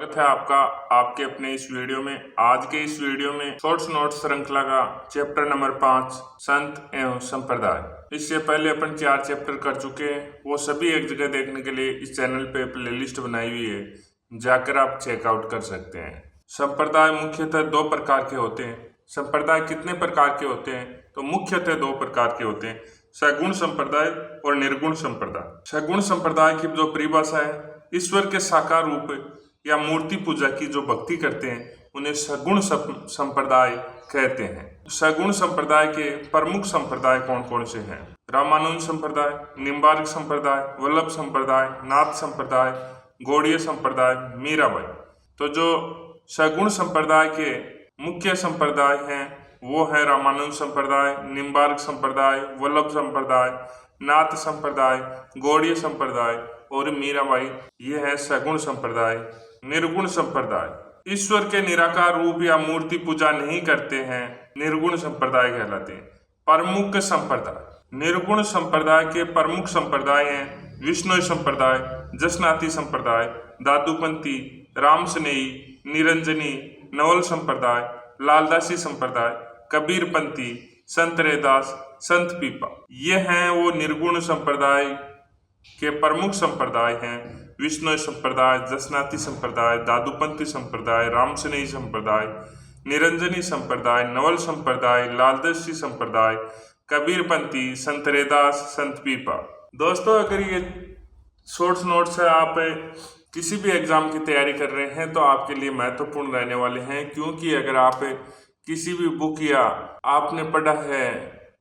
स्वागत है आपका आपके अपने इस वीडियो में। आज के इस वीडियो में शॉर्ट्स नोट श्रृंखला का चैप्टर नंबर 5 संत एवं संप्रदाय। इससे पहले अपन 4 चैप्टर कर चुके हैं, वो सभी एक जगह देखने के लिए इस चैनल पे प्लेलिस्ट बनाई हुई है, जाकर आप चेकआउट कर सकते हैं। संप्रदाय मुख्यतः 2 प्रकार के होते हैं। संप्रदाय कितने प्रकार के होते हैं? तो मुख्यतः 2 प्रकार के होते हैं, सगुण संप्रदाय और निर्गुण संप्रदाय। सगुण संप्रदाय की जो परिभाषा है, ईश्वर के साकार रूप या मूर्ति पूजा की जो भक्ति करते हैं उन्हें सगुण संप्रदाय कहते हैं। सगुण संप्रदाय के प्रमुख संप्रदाय कौन कौन से हैं? रामानुज संप्रदाय, निम्बार्क संप्रदाय, वल्लभ संप्रदाय, नाथ संप्रदाय, गौड़ीय संप्रदाय, मीराबाई। तो जो सगुण संप्रदाय के मुख्य संप्रदाय हैं वो है रामानुज संप्रदाय, निम्बार्क संप्रदाय, वल्लभ संप्रदाय, नाथ संप्रदाय, गौड़ीय संप्रदाय और मीराबाई। ये है सगुण संप्रदाय। निर्गुण संप्रदाय ईश्वर के निराकार रूप या मूर्ति पूजा नहीं करते हैं, निर्गुण संप्रदाय कहलाते हैं। प्रमुख संप्रदाय निर्गुण संप्रदाय के प्रमुख संप्रदाय हैं विष्णु संप्रदाय, जसनाती संप्रदाय, दादूपंथी, रामस्नेही, निरंजनी, नवल संप्रदाय, लालदासी संप्रदाय, कबीरपंथी, संत रैदास, संत पीपा। ये हैं वो निर्गुण संप्रदाय के प्रमुख संप्रदाय हैं। विष्णु संप्रदाय, जसनाती संप्रदाय, दादूपंथी संप्रदाय, रामस्नेही संप्रदाय, निरंजनी संप्रदाय, नवल संप्रदाय, लालदासी संप्रदाय, कबीरपंथी, संत रैदास, संत पीपा। दोस्तों, अगर ये शॉर्ट्स नोट्स है, आप किसी भी एग्जाम की तैयारी कर रहे हैं तो आपके लिए महत्वपूर्ण रहने वाले हैं, क्योंकि अगर आप किसी भी बुक या आपने पढ़ा है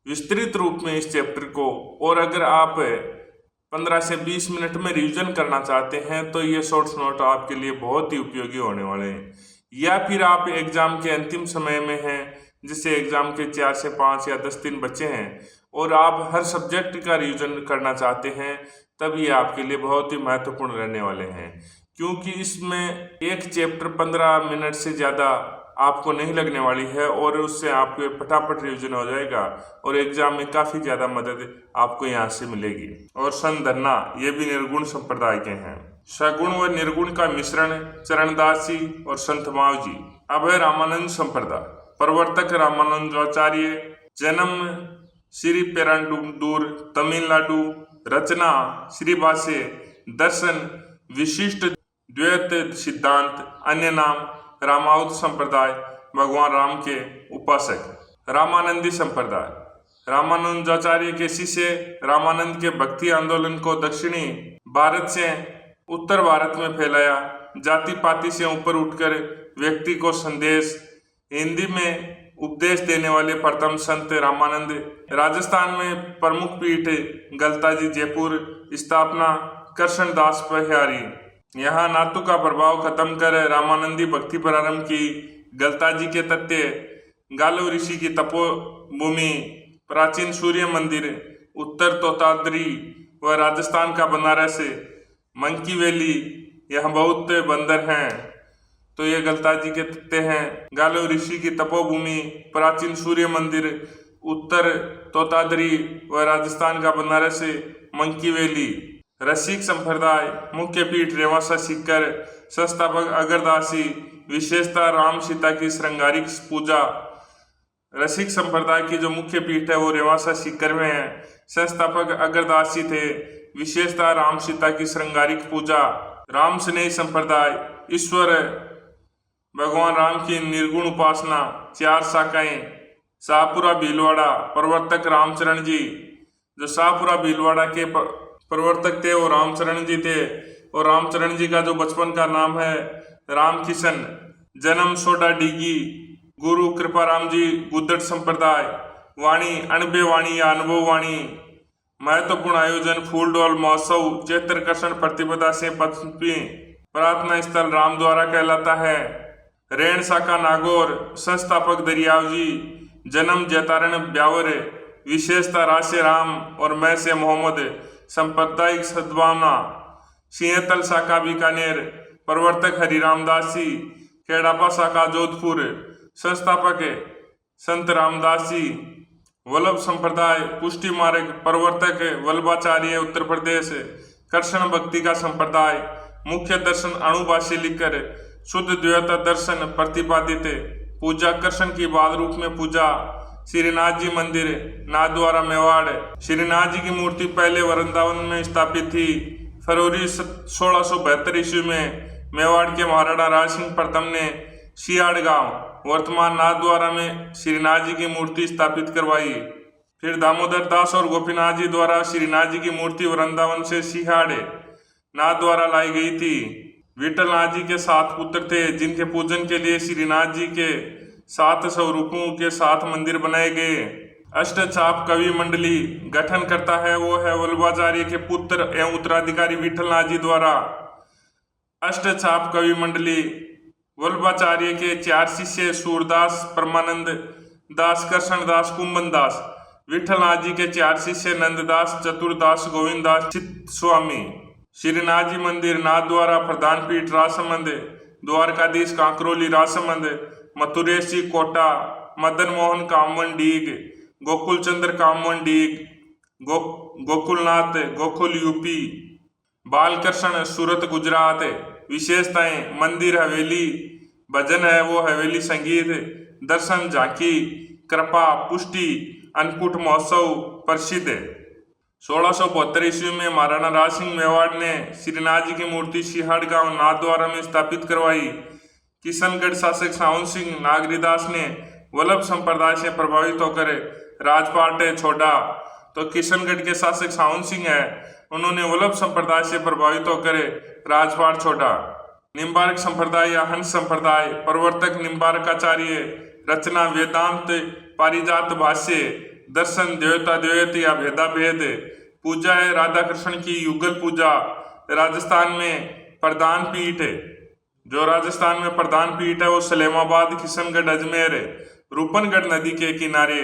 विस्तृत रूप में इस चैप्टर को और अगर आप 15 से 20 मिनट में रिवीजन करना चाहते हैं तो ये शॉर्ट्स नोट आपके लिए बहुत ही उपयोगी होने वाले हैं। या फिर आप एग्जाम के अंतिम समय में हैं, जिससे एग्जाम के 4 से 5 या 10 दिन बचे हैं और आप हर सब्जेक्ट का रिवीजन करना चाहते हैं, तब ये आपके लिए बहुत ही महत्वपूर्ण रहने वाले हैं, क्योंकि इसमें एक चैप्टर 15 मिनट से ज़्यादा आपको नहीं लगने वाली है और उससे आपके फटाफट रिवीजन हो जाएगा और एग्जाम में काफ़ी ज़्यादा मदद आपको यहाँ से मिलेगी। और संधन्ना ये भी निर्गुण संप्रदाय के हैं। सगुण व निर्गुण का मिश्रण चरणदासी और संत मावजी। अब है रामानंद संप्रदाय। प्रवर्तक रामानंदाचार्य, जन्म श्री पेरांडूर, तमिलनाडु, रचना श्रीबासे, दर्शन विशिष्ट द्वैत सिद्धांत, अन्य नाम रामावध संप्रदाय, भगवान राम के उपासक। रामानंदी संप्रदाय रामानुजाचार्य के शिष्य रामानंद के भक्ति आंदोलन को दक्षिणी भारत से उत्तर भारत में फैलाया। जाति पाति से ऊपर उठकर व्यक्ति को संदेश हिंदी में उपदेश देने वाले प्रथम संत रामानंद। राजस्थान में प्रमुख पीठ गलताजी, जयपुर, स्थापना कृष्णदास परिहारी। यहाँ नातु का प्रभाव खत्म कर रामानंदी भक्ति प्रारंभ की। गलताजी के तथ्य, गालो ऋषि की तपोभूमि, प्राचीन सूर्य मंदिर, उत्तर तोताद्री व राजस्थान का बनारस, मंकी वैली, यहाँ बहुत बंदर हैं। तो ये गलताजी के तथ्य हैं। गालो ऋषि की तपोभूमि, प्राचीन सूर्य मंदिर, उत्तर तोताद्री व राजस्थान का बनारस, मंकी वैली। रसिक संप्रदाय मुख्य पीठ रेवासा सीकर, संस्थापक अगरदासी, विशेषता राम सीता की श्रृंगारिक पूजा। रसिक संप्रदाय की जो मुख्य पीठ है वो रेवासा सीकर में है। संस्थापक अगरदासी थे। विशेषता राम सीता की श्रृंगारिक पूजा। राम स्नेही संप्रदाय ईश्वर भगवान राम की निर्गुण उपासना, 4 शाखाएं। शाहपुरा भीलवाड़ा, प्रवर्तक रामचरण जी। जो शाहपुरा भीलवाड़ा के प्रवर्तक थे वो रामचरण जी थे और रामचरण जी का जो बचपन का नाम है राम किशन। जन्म सोडा डीगी। गुरु कृपाराम जी, गुद्दट संप्रदाय। वाणी अनबे वाणी या अनुभव वाणी। महत्वपूर्ण आयोजन फूलडोल महोत्सव चैत्र कृष्ण प्रतिपदा से 25। प्रार्थना स्थल रामद्वारा कहलाता है। रेण शाखा नागौर, संस्थापक दरियाव जी। जन्म जैतारण ब्यावर। विशेषता राशे राम और मैं से मोहम्मद। सांप्रदायिक सद्भावना। सिंहतल शाखा बीकानेर, प्रवर्तक हरिराम दासी। खेड़ापा शाखा जोधपुर, संस्थापक संत रामदासी। वल्लभ संप्रदाय पुष्टि मार्ग, प्रवर्तक वल्लभाचार्य उत्तर प्रदेश। कृष्ण भक्ति का संप्रदाय, मुख्य दर्शन अणुभाष्य लिखकर शुद्ध द्वैत दर्शन प्रतिपादित। पूजा कृष्ण की बाल रूप में पूजा। श्रीनाथ जी मंदिर नाथद्वारा मेवाड़। श्रीनाथ जी की मूर्ति पहले वृंदावन में स्थापित थी। फरवरी 1672 ईस्वी में मेवाड़ के महाराणा राज सिंह प्रथम ने सियाड़ गांव वर्तमान नाथद्वारा में श्रीनाथ जी की मूर्ति स्थापित करवाई। फिर दामोदर दास और गोपीनाथ जी द्वारा श्रीनाथ जी की मूर्ति वृंदावन से सियाड़ नाथद्वारा लाई गई थी। विठल नाथ जी के 7 पुत्र थे, जिनके पूजन के लिए श्रीनाथ जी के 7 स्वरूपों के 7 मंदिर बनाए गए। अष्टचाप कवि मंडली गठन करता है वो है वल्लभाचार्य के पुत्र एवं उत्तराधिकारी विठल नाथ जी द्वारा। अष्टचाप कवि मंडली वल्लभाचार्य के 4 शिष्य सूरदास, परमानंद दास, कृष्णदास, कुंभन दास। विठल नाथ जी के 4 शिष्य नंददास, चतुरदास, गोविंददास, चित्त स्वामी। श्रीनाथ जी मंदिर नाथद्वारा प्रधान पीठ राजसमंद, द्वारकाधीश कांकरोली राजसमंद, मथुरेश जी कोटा, मदन मोहन कामवन डीग, गोकुल चंद्र कामवन डीग, गोकुलनाथ गोकुल यूपी, बालकृष्ण सूरत गुजरात। विशेषताएं मंदिर हवेली, भजन है वो हवेली संगीत, दर्शन झांकी, कृपा पुष्टि, अन्नकूट महोत्सव प्रसिद्ध है। 1672 ईस्वी में महाराणा राज सिंह मेवाड़ ने श्रीनाथ जी की मूर्ति सियाड़ गांव नाथद्वारा में स्थापित करवाई। किशनगढ़ शासक सावन सिंह नागरीदास ने वल्लभ संप्रदाय से प्रभावित होकर राजपाट छोड़ा। तो किशनगढ़ के शासक सावन सिंह है, उन्होंने वल्लभ संप्रदाय से प्रभावित होकर राजपाट छोड़ा। निम्बार्क संप्रदाय या हंस संप्रदाय, प्रवर्तक निम्बार्काचार्य, रचना वेदांत, पारिजात भाष्य, दर्शन द्वैताद्वैत या भेदा भेद। पूजा है राधा कृष्ण की युगल पूजा। राजस्थान में प्रधान पीठ है, जो राजस्थान में प्रधान पीठ है वो सलेमाबाद, किशनगढ़, अजमेर है। रूपनगढ़ नदी के किनारे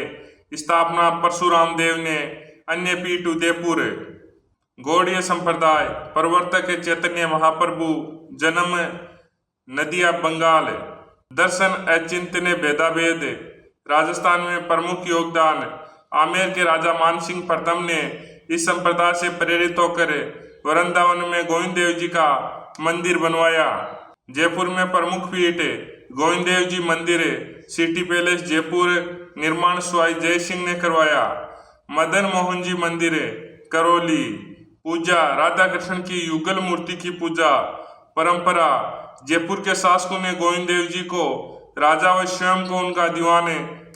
स्थापना परशुराम देव ने। अन्य पीठ उदयपुर है। गौड़ीय संप्रदाय, प्रवर्तक चैतन्य महाप्रभु, जन्म नदिया बंगाल। दर्शन अचिंत्य भेदा भेद। राजस्थान में प्रमुख योगदान आमेर के राजा मान सिंह प्रथम ने इस संप्रदाय से प्रेरित होकर वृंदावन में गोविंद देव जी का मंदिर बनवाया। जयपुर में प्रमुख पीठ गोविंद देव जी मंदिर, सिटी पैलेस जयपुर, निर्माण स्वाई जय सिंह ने करवाया। मदन मोहन जी मंदिर करौली। पूजा राधा कृष्ण की युगल मूर्ति की पूजा परंपरा। जयपुर के शासकों ने गोविंद देव जी को राजा व स्वयं को उनका दीवान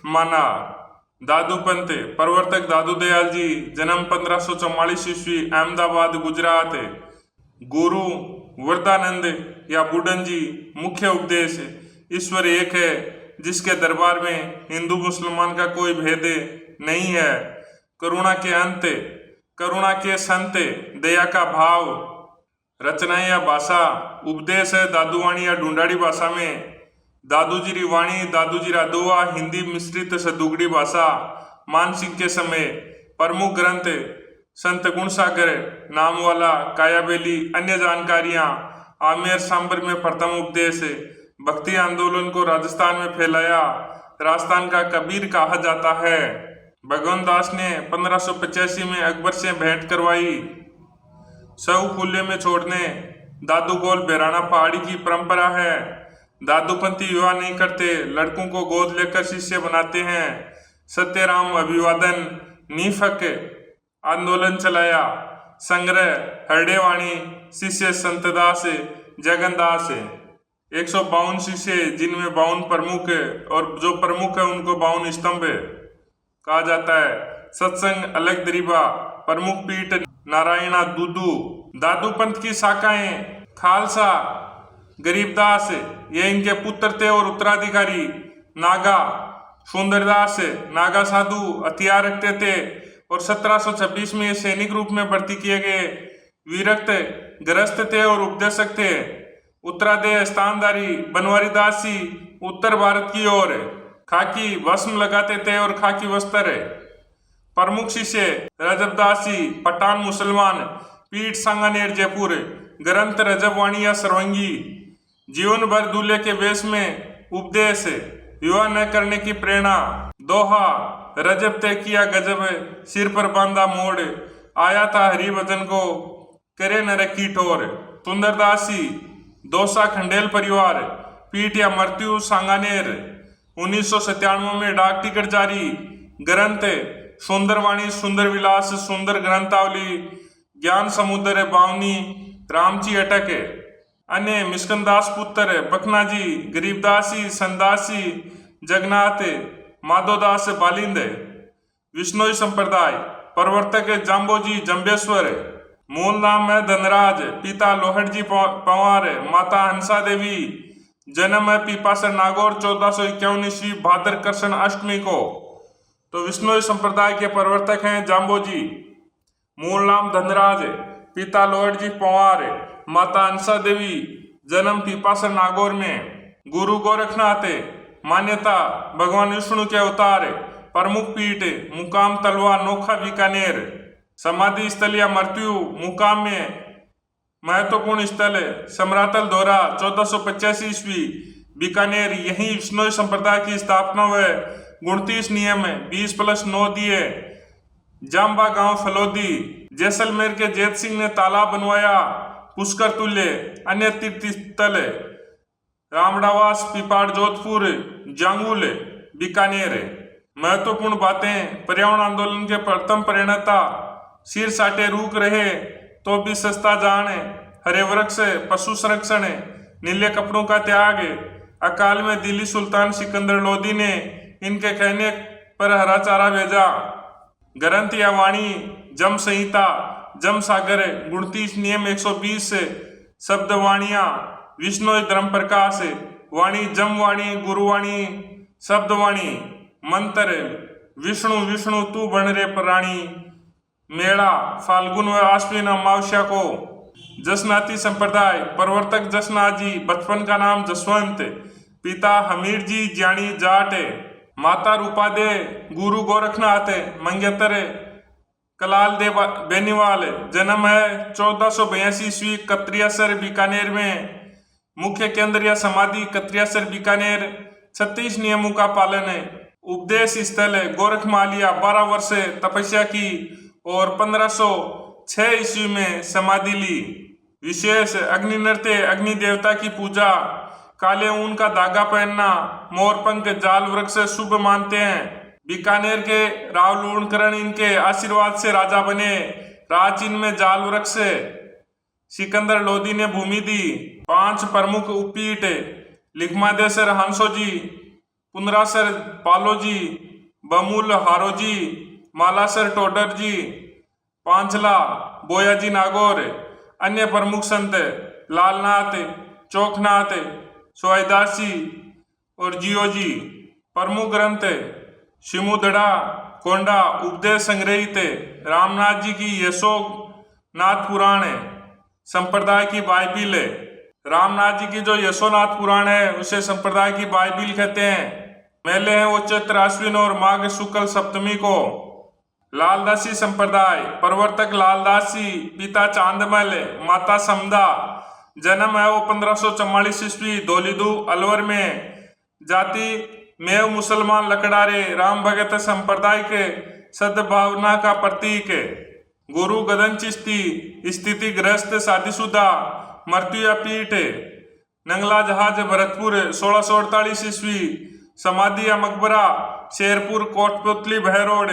माना। दादू पंत, प्रवर्तक दादू दयाल जी, जन्म 1544 ईस्वी, अहमदाबाद गुजरात। गुरु वरदानंद या बुडन जी, मुख्य उपदेश ईश्वर एक है, जिसके दरबार में हिंदू मुसलमान का कोई भेद नहीं है। करुणा के अंत, करुणा के संत, दया का भाव। रचनाएं या भाषा, उपदेश है दादूवाणी या ढूंढाड़ी भाषा में। दादूजी वाणी, दादूजी रादोवा, हिंदी मिश्रित सदुगड़ी भाषा। मानसिंह के समय प्रमुख ग्रंथ संत गुण सागर नाम वाला, कायाबेली। अन्य जानकारियां आमेर सांबर में प्रथम उपदेश, भक्ति आंदोलन को राजस्थान में फैलाया, राजस्थान का कबीर कहा जाता है। भगवान दास ने 1585 में अकबर से भेंट करवाई। शव खुले में छोड़ने दादू गोल बेराना पहाड़ी की परंपरा है। दादूपंथी विवाह नहीं करते, लड़कों को गोद लेकर शिष्य बनाते हैं। सत्यराम अभिवादन, नीफक आंदोलन चलाया। संग्रह हरडेवाणी, शिष्य संतदास, जगनदास। 152 शिष्य, जिनमें 52 प्रमुख और जो प्रमुख है उनको 52 स्तंभ कहा जाता है। सत्संग अलग दरीबा, प्रमुख पीठ नारायणा दूदू। दादू पंथ की शाखाएं खालसा, गरीबदास, ये इनके पुत्र थे और उत्तराधिकारी। नागा, सुंदरदास, नागा साधु हथियार रखते थे और 1726 में सैनिक रूप में भर्ती किए गए। विरक्त ग्रस्त थे और उपदेशक थे। उत्तरादेय स्थानधारी बनवारी दासी, उत्तर भारत की ओर खाकी भस्म लगाते थे और खाकी वस्त्र। प्रमुख शिष्य रजबदासी, पठान मुसलमान, पीठ सांगानेर जयपुर। ग्रंथ रजबवाणी या सरवंगी। जीवन भर दूल्हे के वेश में उपदेश, विवाह न करने की प्रेरणा। दोहा, रजब तय किया गजब, सिर पर बांधा मोड़, आया था हरि भजन को, करे न रखी ठोर। सुंदरदासी, दोसा खंडेल परिवार, पीठ या मृत्यु सांगानेर। 1997 में डाक टिकट जारी। ग्रंथ सुंदरवाणी, सुंदर विलास, सुंदर ग्रंथावली, ज्ञान समुद्र, बावनी, रामची अटक। अन्य मिस्कनदास पुत्र, बखनाजी, गरीबदासी, संदासी, जगन्नाथ, माधोदास, बालिंद। विष्णोई संप्रदाय, प्रवर्तक जाम्बोजी जम्बेश्वर। मूल नाम है धनराज, पिता लोहड़जी पंवार, माता हंसा देवी। जन्म है पीपासर नागौर 1451 ईस्वी भाद्र कृष्ण अष्टमी को। तो विष्णोई संप्रदाय के प्रवर्तक हैं जाम्बोजी। मूल नाम धनराज, पिता लोहड़जी पंवार, माता हंसा देवी। जन्म पीपासर नागौर में। गुरु गोरखनाथ, मान्यता भगवान विष्णु के अवतार। प्रमुख पीठ मुकाम तलवा, नोखा, बीकानेर। समाधि स्थल या मृत्यु मुकाम में। महत्वपूर्ण स्थल समरातल दौरा 1485 ईस्वी, बीकानेर। यही विष्णोई संप्रदाय की स्थापना व 29 नियम 20+9 दिए। जाम्बा गांव फलोदी, जैसलमेर के जैत सिंह ने तालाब बनवाया। पुष्कर तुल्य। अन्य तीर्थ स्थल रामडावास, पिपाड़, जोधपुर, जांगुल, बीकानेर। महत्वपूर्ण बातें, पर्यावरण आंदोलन के प्रथम प्रणेता। सिर साटे रूख रहे तो भी सस्ता जान, हरे वृक्ष, पशु संरक्षण, नीले कपड़ों का त्याग। अकाल में दिल्ली सुल्तान सिकंदर लोदी ने इनके कहने पर हरा चारा भेजा। ग्रंथ या वाणी, जम संहिता, जम सागर, 29 नियम 120 शब्द वाणियां। विष्णु धर्म प्रकाश, वाणी जम वाणी, गुरुवाणी, शब्दवाणी। मंत्र विष्णु विष्णु तू बन रे प्राणी। मेला फाल्गुन व आश्विन अमावस्या को। जसनाती संप्रदाय, प्रवर्तक जसनाजी, बचपन का नाम जसवंत। पिता हमीर जी ज्ञानी जाट, माता रूपा दे, गुरु गोरखनाथ, मंगेतर कलाल दे बेनीवाल। जन्म है 1482 ईस्वी, कत्रियासर, बीकानेर में। मुख्य केंद्र या समाधि कत्रियासर, बीकानेर। 36 नियमों का पालन है। उपदेश स्थल गोरखमालिया, 12 वर्ष तपस्या की और 1506 ईस्वी में समाधि ली। विशेष अग्नि नृत्य, अग्नि देवता की पूजा। काले ऊन का धागा पहनना, मोरपंख, जाल वृक्ष शुभ मानते हैं। बीकानेर के राव लूणकरण इनके आशीर्वाद से राजा बने। प्राचीन में जाल वृक्ष सिकंदर लोदी ने भूमि दी। 5 प्रमुख उपपीठ लिखमादेसर हांसोजी, पुनरासर पालोजी, बमूल हारोजी, मालासर टोडरजी, पांचला बोयाजी नागौर। अन्य प्रमुख संत लालनाथ, चौकनाथ, सोयदासी और जियोजी। प्रमुख ग्रंथ शिमुदड़ा, कोंडा, उपदेश संग्रहित, रामनाथ जी की यशोनाथ पुराण, संप्रदाय की बाइबिल। रामनाथ जी की जो यशोनाथ पुराण है उसे संप्रदाय की बाइबिल कहते हैं। मेले हैं वो चैत्र अश्विन और माघ शुक्ल सप्तमी को। लालदासी संप्रदाय, प्रवर्तक लालदासी, पिता चांदमल, माता समदा। जन्म है वो 1544 ईस्वी, धौलीदू अलवर में। जाति मेव मुसलमान लकड़ारे, राम भगत संप्रदाय के सद्भावना का प्रतीक। गुरु गदन चिश्ती, स्थिति ग्रस्त, शादीशुदा, मृत्यु या पीठ। नंगला जहाज भरतपुर 1648 ईस्वी। समाधि या मकबरा शेरपुर, कोटपुतली, भैरोड।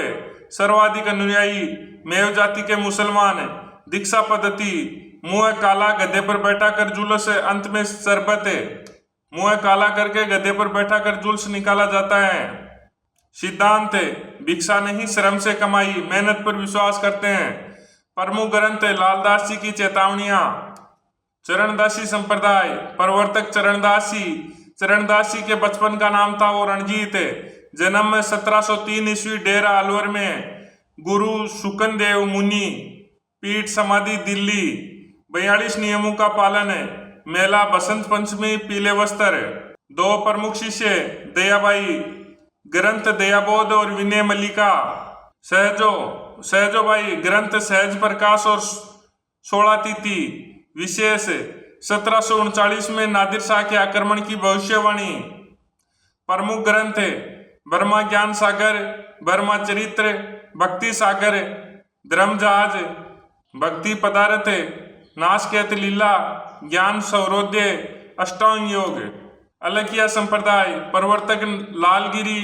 सर्वाधिक अनुयायी मेव जाति के मुसलमान। दीक्षा पद्धति मुंह काला, गधे पर बैठा कर जुलूस, अंत में शरबत। मुंह काला करके गधे पर बैठा कर जुलूस निकाला जाता है। सिद्धांत भिक्षा नहीं, श्रम से कमाई, मेहनत पर विश्वास करते हैं। प्रमुख ग्रंथ लालदास जी की चेतावनियां। चरणदासी संप्रदाय, प्रवर्तक चरणदासी। चरणदासी के बचपन का नाम था वो रणजीत। जन्म में 1703 ईस्वी, डेरा अलवर में। गुरु शुकनदेव मुनि, पीठ समाधि दिल्ली। 42 नियमों का पालन है। मेला बसंत पंचमी, पीले वस्त्र। 2 प्रमुख शिष्य दयाबाई, ग्रंथ दयाबोध और विनय मल्लिका। सहजोबाई, ग्रंथ सहज प्रकाश और 16 तिथि। विशेष 1739 में नादिर शाह के आक्रमण की भविष्यवाणी। प्रमुख ग्रंथ ब्रह्मा ज्ञान सागर, ब्रह्मा चरित्र, भक्ति सागर, धर्म जहाज, भक्ति पदार्थ, नासकेत लीला, ज्ञान सौरोदय, अष्टांग योग। अलकिया संप्रदाय प्रवर्तक लालगिरी,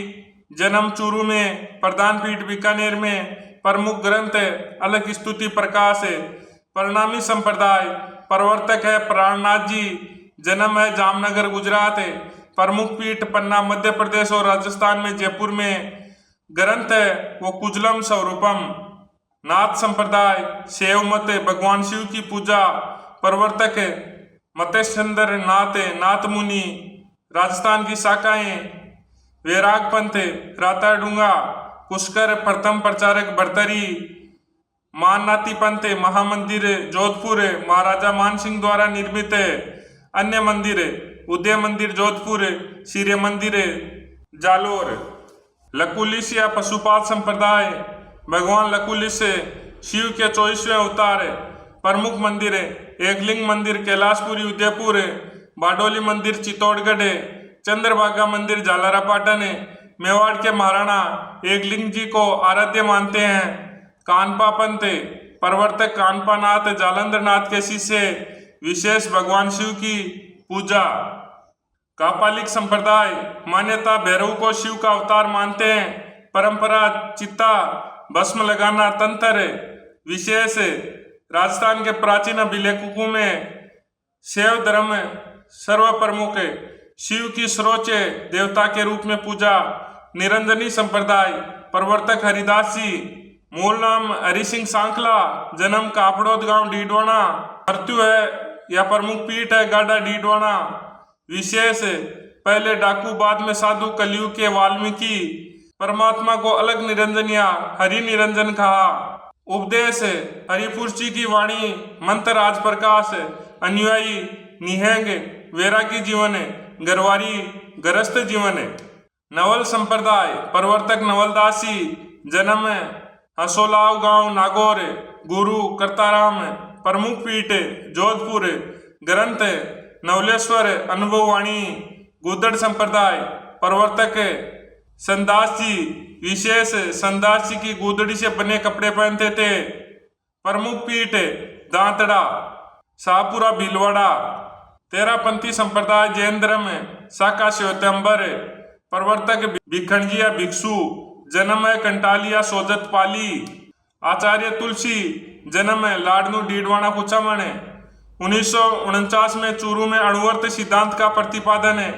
जन्म चूरू में, प्रधान पीठ बीकानेर में, प्रमुख ग्रंथ अलग स्तुति प्रकाश। परिणामी संप्रदाय प्रवर्तक है प्राणनाथ जी, जन्म है जामनगर गुजरात, प्रमुख पीठ पन्ना मध्य प्रदेश और राजस्थान में जयपुर में, ग्रंथ है वो कुजलम स्वरूपम। नाथ संप्रदाय शैव मत, भगवान शिव की पूजा, प्रवर्तक मतेश्वर नाथ, नाथ मुनि, राजस्थान की शाखाएं वैराग पंथ, राताडूंगा, पुष्कर, प्रथम प्रचारक भरतरी, माननाथी पंथ, महामंदिर जोधपुर, महाराजा मान सिंह द्वारा निर्मित, अन्य मंदिर उदय मंदिर जोधपुर, सूर्य मंदिर जालोर। लकुलिश या पशुपात संप्रदाय भगवान लकुलिश शिव के 24वें अवतार, प्रमुख मंदिर एकलिंग मंदिर कैलाशपुरी उदयपुर, बाडोली मंदिर चित्तौड़गढ़, चंद्रभागा मंदिर झालरापाटन। मेवाड़ के महाराणा एकलिंग जी को आराध्य मानते हैं। कानपा पंथ प्रवर्तक कानपा नाथ, जालंधर नाथ के शिष्य, विशेष भगवान शिव की पूजा। कापालिक संप्रदाय मान्यता भैरव को शिव का अवतार मानते हैं। परंपरा चित्ता भस्म लगाना तंत्र विशेष। राजस्थान के प्राचीन अभिलेखों में शैव धर्म सर्व प्रमुख, शिव की सर्वोच्च देवता के रूप में पूजा। निरंजनी संप्रदाय प्रवर्तक हरिदास जी, मूल नाम हरि सिंह सांखला, जन्म कापड़ोद गांव डीडवाना, मृत्यु है या प्रमुख पीठ है गाडा डीडवाना। विशेष पहले डाकू बाद में साधु, कलयुग के वाल्मीकि। परमात्मा को अलग निरंजन या हरि निरंजन कहा। उपदेश हरिपुरुष जी की वाणी, मंत्र आज प्रकाश, अनुयायी निहंग, वैरागी जीवन, गरवारी गरस्त जीवन। नवल संप्रदाय प्रवर्तक नवलदासी, जन्म हसोलाव गांव नागौर, गुरु करताराम, प्रमुख पीठ जोधपुर, ग्रंथ नवलेश्वर अनुभववाणी। गुदड़ संप्रदाय प्रवर्तक संदास जी, विशेष संदास जी की गुदड़ी से बने कपड़े पहनते थे। प्रमुख पीठ दांतड़ा, शाहपुरा भीलवाड़ा। तेरापंथी संप्रदाय जैन धर्म, शाखा श्वेतंबर, प्रवर्तक भिखंडी या भिक्षु, जन्म है कंटालिया सोजत पाली। आचार्य तुलसी, जन्म है लाडनू डीडवाना कुचामण। 1949 में चूरू में अणुवर्त सिद्धांत का प्रतिपादन है।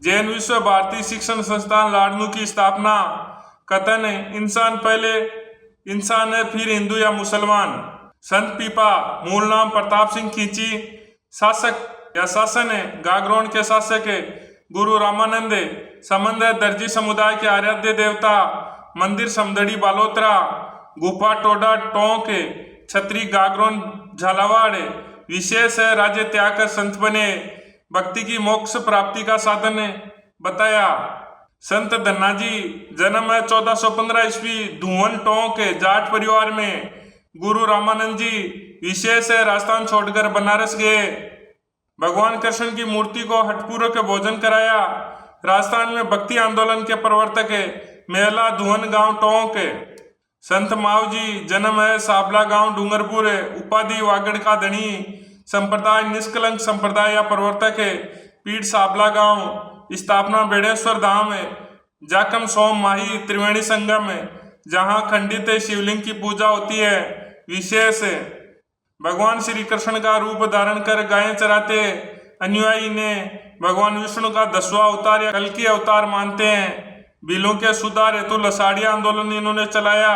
जैन विश्व भारती शिक्षण संस्थान लाडनू की स्थापना। कथन इंसान पहले इंसान है फिर हिंदू या मुसलमान। संत पीपा, मूल नाम प्रताप सिंह खींची, शासक या शासन है गागरोन के शासक है। गुरु रामानंद, संबंध है दर्जी समुदाय के आराध्य देवता। मंदिर समदड़ी बालोतरा, गुफा टोडा टोंक, छतरी गागरोन झालावाड़। विशेष है राज्य त्याग कर संत बने, भक्ति की मोक्ष प्राप्ति का साधन बताया। संत धन्नाजी, जन्म है 1415 ईस्वी, धुवन टोंक, जाट परिवार में। गुरु रामानंद जी, विशेष है राजस्थान छोड़कर बनारस गए। भगवान कृष्ण की मूर्ति को हठपूर्वक भोजन कराया। राजस्थान में भक्ति आंदोलन के प्रवर्तक मेला धुवन गांव टोंक। संत माव जी, जन्म है साबला गांव डूंगरपुर, उपाधि वागड़ का धनी। संप्रदाय निष्कलंक संप्रदाय या प्रवर्तक है, पीठ साबला गांव। स्थापना बेड़ेश्वर धाम, जाकम सोम माही त्रिवेणी संगम, जहां खंडित शिवलिंग की पूजा होती है। विशेष भगवान श्री कृष्ण का रूप धारण कर गायें चराते अनुयायी ने भगवान विष्णु का 10वां अवतार या कल्कि अवतार मानते हैं। बिलों के सुधार हेतु लसाड़िया आंदोलन इन्होंने चलाया।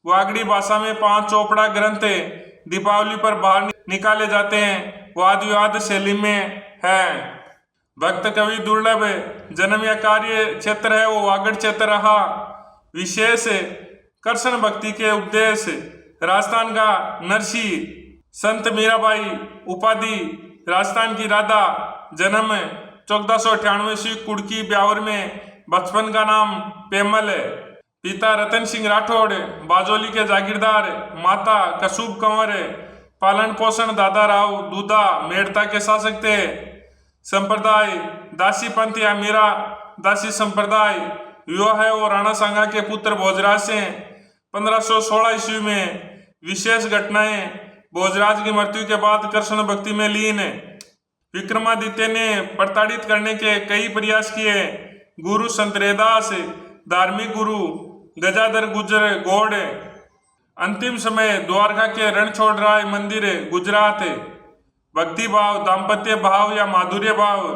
वागड़ी भाषा में 5 चौपड़ा ग्रंथ दीपावली पर बाहर निकाले जाते हैं, वाद विवाद शैली में है। भक्त कवि दुर्लभ, जन्म या कार्य क्षेत्र है वो वागड़ क्षेत्र रहा। विशेष कृष्ण भक्ति के उपदेश, राजस्थान का नरसी। संत मीराबाई, उपाधि राजस्थान की राधा, जन्म 1498 ईस्वी, कुड़की ब्यावर में, बचपन का नाम पेमल है। पिता रतन सिंह राठौड़, बाजोली के जागीरदार। माता कसूब कंवर, पालन पोषण दादा राव दूधा मेड़ता के शासक थे। संप्रदाय दासी पंथ या मीरा दासी संप्रदाय। विवाह है वो राणा सांगा के पुत्र भोजराज से 1516 ईस्वी में। विशेष घटनाएं भोजराज की मृत्यु के बाद कृष्ण भक्ति में लीन है। विक्रमादित्य ने प्रताड़ित करने के कई प्रयास किए। गुरु संत रैदास, धार्मिक गुरु गजाधर गुजर गौड़, अंतिम समय द्वारका के रणछोड़राय मंदिर गुजरात, भक्ति भाव, दाम्पत्य भाव या माधुर्य भाव,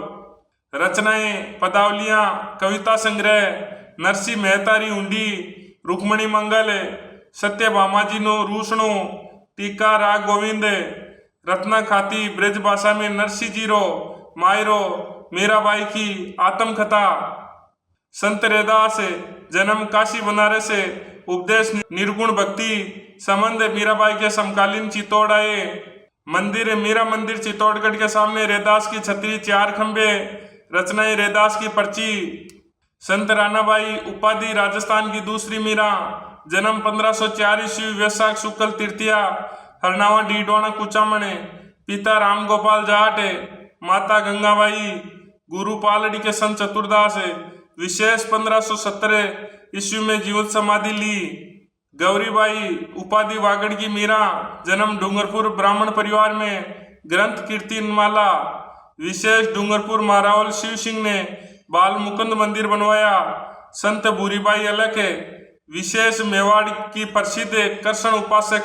रचनाएं, पदावलियां, कविता संग्रह, नरसिंह मेहतारी उंडी, रुक्मणी मंगल, सत्यभामाजी नो रूसणो, टीका राग गोविंद, रत्ना खाती, ब्रज भाषा में नरसिंह जीरो, मायरो, मीराबाई की आत्मकथा, संत रैदास, जन्म काशी बनारस, उपदेश निर्गुण भक्ति, संबंध मीराबाई के समकालीन चित्तौड़ाए, मंदिर मीरा मंदिर चित्तौड़गढ़ के सामने, रैदास की छतरी, 4 खंबे, रचनाएं रैदास की पर्ची, संत रानाबाई उपाधि, राजस्थान की दूसरी मीरा, जन्म 1504 ईस्वी, वैशाख शुक्ल तृतीया, हरनावा डीडोना कुचामण, पिता राम गोपाल जाट, माता गंगाबाई, गुरु पालड़ी के संत चतुरदास, विशेष 1517 ईस्वी में जीवन समाधि ली। गौरीबाई उपाधि वागड़ की मीरा, जन्म डूंगरपुर ब्राह्मण परिवार में, ग्रंथ कीर्तिमाला, विशेष डूंगरपुर महारावल शिव सिंह ने बाल मुकुंद मंदिर बनवाया। संत भूरीबाई अलख, विशेष मेवाड़ की प्रसिद्ध कृष्ण उपासक,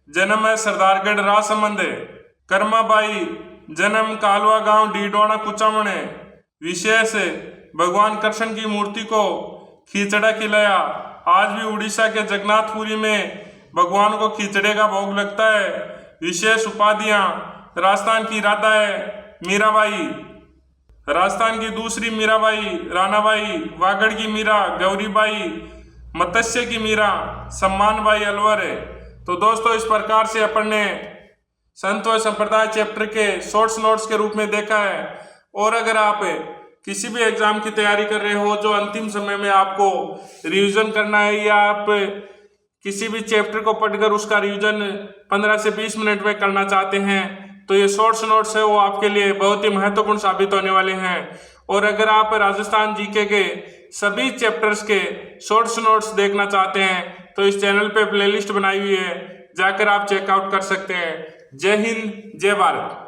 जन्म है सरदारगढ़ राजसमंद। कर्माबाई, जन्म कालवा गांव डीडोना कुचामण, विशेष भगवान कृष्ण की मूर्ति को खिचड़ा खिलाया। आज भी उड़ीसा के जगन्नाथपुरी में भगवान को खिचड़े का भोग लगता है। विशेष उपाधियां, राजस्थान की राधा है मीराबाई, राजस्थान की दूसरी मीराबाई रानाबाई, वागड़ की मीरा गौरीबाई, मत्स्य की मीरा सम्मानबाई अलवर है। तो दोस्तों, इस प्रकार से अपन ने संत व संप्रदाय चैप्टर के शॉर्ट्स नोट्स के रूप में देखा है। और अगर आप किसी भी एग्जाम की तैयारी कर रहे हो जो अंतिम समय में आपको रिवीजन करना है, या आप किसी भी चैप्टर को पढ़कर उसका रिवीजन 15 से 20 मिनट में करना चाहते हैं, तो ये शॉर्ट्स नोट्स है वो आपके लिए बहुत ही महत्वपूर्ण साबित होने वाले हैं। और अगर आप राजस्थान जीके के सभी चैप्टर्स के शॉर्ट्स नोट्स देखना चाहते हैं तो इस चैनल पे प्लेलिस्ट बनाई हुई है, जाकर आप चेकआउट कर सकते हैं। जय हिंद, जय भारत।